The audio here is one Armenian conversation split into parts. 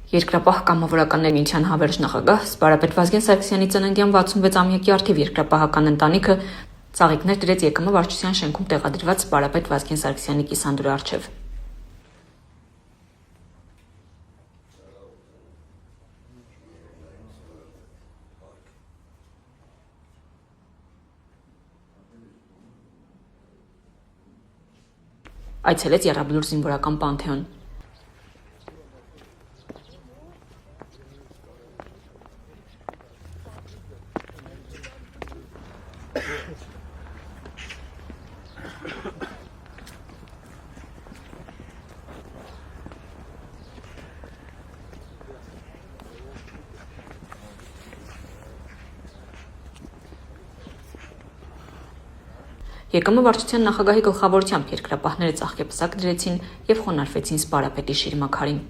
Երկրապահ կամավորականների միության հավերժ նախագահ սպարապետ Վազգեն Սարգսյանի ծննդյան 66-ամյակի առթիվ երկրապահական ընտանիքը ծաղիկներ դրեց ԵԿՄ վարչության շենքում տեղադրված սպարապետ Վազգեն Սարգսյանի կիսանդրու առջև։ Այցելեց Եռաբլուր զինվորական պանթեոն։ ԵԿՄ վարչության նախագահի գլխավորությամբ երկրապահները ծաղկեպսակ դրեցին և խոնարհվեցին սպարապետի շիրմաքարին։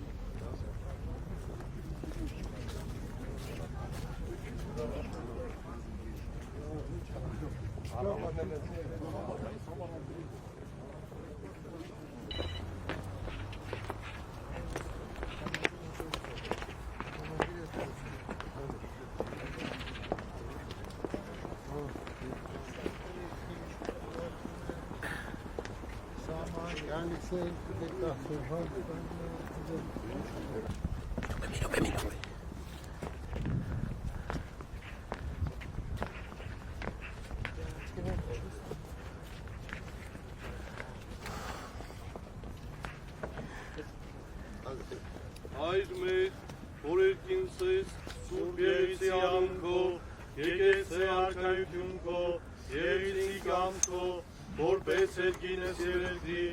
Հայր մեր, որ երկինսես, սուրբ երիցի անունքով, եկեցե արքայություն քո, երիցի կամ քո, որպես երկինս երելդի,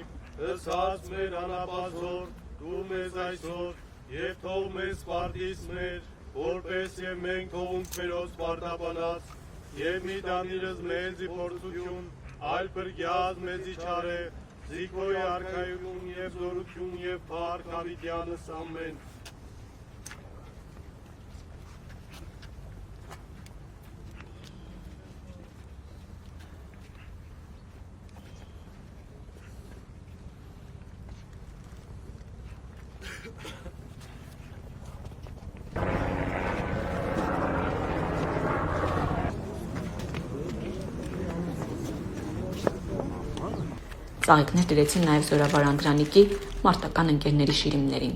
ըսած մեր անապազոր, դու մեզ այսօր, և թող մեզ սպարտիս մեր, որպես և մենք թողունք մերոս սպարտաբանած, և մի դանիրս մեզի փորձություն, այլ բրգյազ մեզի չարե, Զիգոյ արքայություն և զորություն և փառք հավիտյանս ամեն։ Ծաղիկներ դրեցին նաև Զորավար Անդրանիկի մարտական ընկերների շիրիմներին։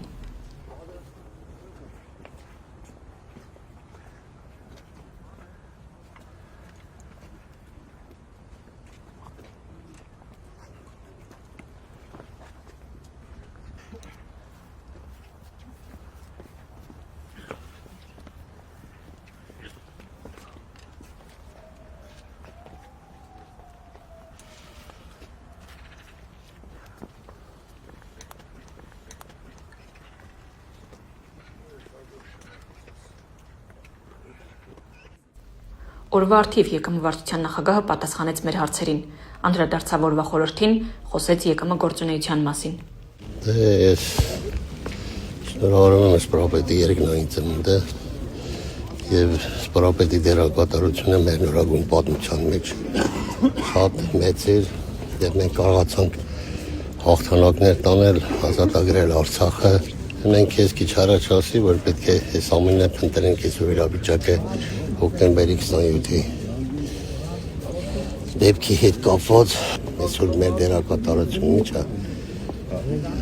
Օրվա առթիվ ԵԿՄ վարչության նախագահը պատասխանեց մեր հարցերին, անդրադարձավ օրվա խորհրդին, խոսեց ԵԿՄ գործունեության մասին։ Ես շնորհավորում եմ սպարապետի երկնային ծնունդը և սպարապետի դերակատարությունը մեր նորագույն պատմության մեջ շատ մեծ էր և մենք կարողացանք հաղթանակներ տանել, ազատագրել Արցախը։ Մենք քեզ քիչ առաջ ասի, որ պետք է այս ամենը փնտրենք այս իրավիճակը հոկտեմբերի 27-ի դեպքի հետ կապված, այսօր մեր դերակատարությունը ինչ է։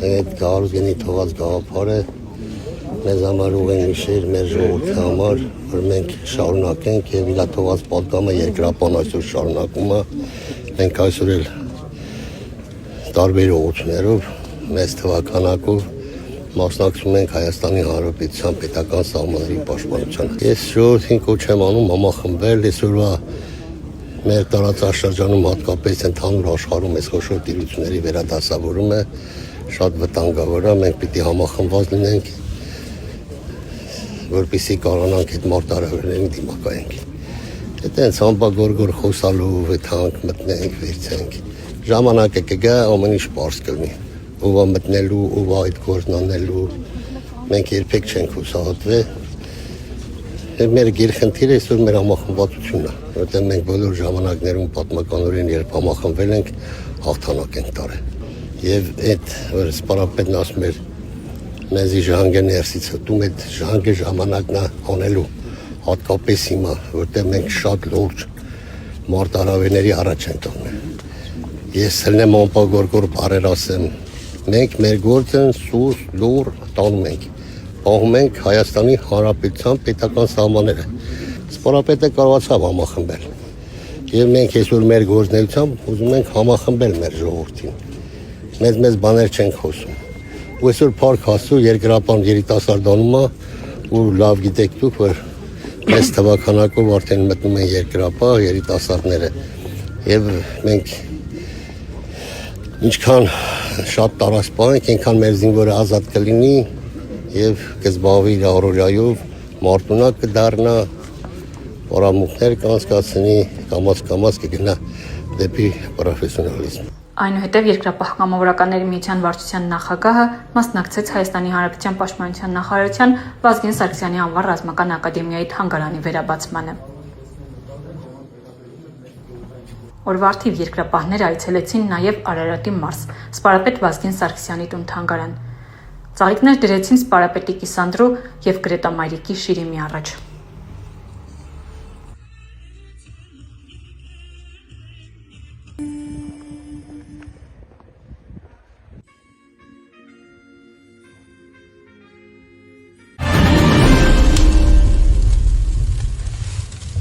Այդ Գարուգենի թողած գաղափարը մեզ համար ուղենիշ էր մեր ժողովրդի համար, որ մենք շարունակենք և իր թողած պատգամը երկրապահն այսօր շարունակում է։ Մենք այսօր էլ տարբեր ուղղություններով մեծ թվականակով մասնակցում ենք Հայաստանի Հանրապետության պետական սահմանների պաշտպանությանը։ Ես ժողովրդին կոչ եմ անում համախմբվել, այսօրվա մեր տարածաշրջանում հատկապես ընդհանուր աշխարհում այս խոշոր տիրությունների վերադասավորումը շատ վտանգավոր է, մենք պիտի համախմբված լինենք, որպեսզի կարողանանք այդ մարտահրավերներին դիմակայենք։ Այդտենց համբագորգոր խոսալու, վթանք, մտնենք, վերցենք։ Ժամանակը կգա, ամեն ինչ պարզ կլինի։ Ով է մտնելու, ով է այդ գործն անելու, մենք երբեք չենք հուսահատվել։ Մեր գերխնդիրը այսօր մեր համախմբվածությունն է, որտեղ մենք բոլոր ժամանակներում պատմականորեն երբ համախմբվել ենք, հաղթանակ ենք տարել։ Եվ այդ որ սպարապետն ասում էր մեզի ժանգը ներսից հտում այդ ժանգը ժամանակն անելու հատկապես հիմա, որտեղ մենք շատ լուրջ մարտահրավերների առաջ ենք տանում։ Ես ելնեմ անպագորգոր բարեր ասեմ, մենք մեր գործը սուս լուր տանում ենք, պահում ենք Հայաստանի Հանրապետության պետական սահմանները։ Սպորապետը կարողացավ համախմբել։ Եվ մենք այսօր մեր գործնեությամբ ուզում ենք համախմբել մեր ժողովրդին։ Մեծ բաներ չենք խոսում։ Ու այսօր Փառք Աստծո երկրապահ երիտասարդանում է, ու լավ գիտեք դուք, որ մեծ թվականակով արդեն մտնում են երկրապահ երիտասարդները։ Եվ մենք ինչքան շատ տարածք այնքան մեր զինվորը ազատ կլինի եւ կզբաղվի իր առօրյայով, մարտունակ կդառնա, օրամուտներ կանցկացնի, կամաց կգնա դեպի պրոֆեսիոնալիզմ։ Այնուհետև Երկրապահ կամավորականների միության վարչության նախագահը մասնակցեց Հայաստանի Հանրապետության Պաշտպանության նախարարության Վազգեն Սարգսյանի անվան ռազմական ակադեմիայի թանգարանի վերաբացմանը։ Օրվա առթիվ երկրապահները այցելեցին նաև Արարատի մարզ, սպարապետ Վազգեն Սարգսյանի տուն-թանգարան։ Ծաղիկներ դրեցին սպարապետի կիսանդրու և Գրետա Մայրիկի շիրիմի առաջ։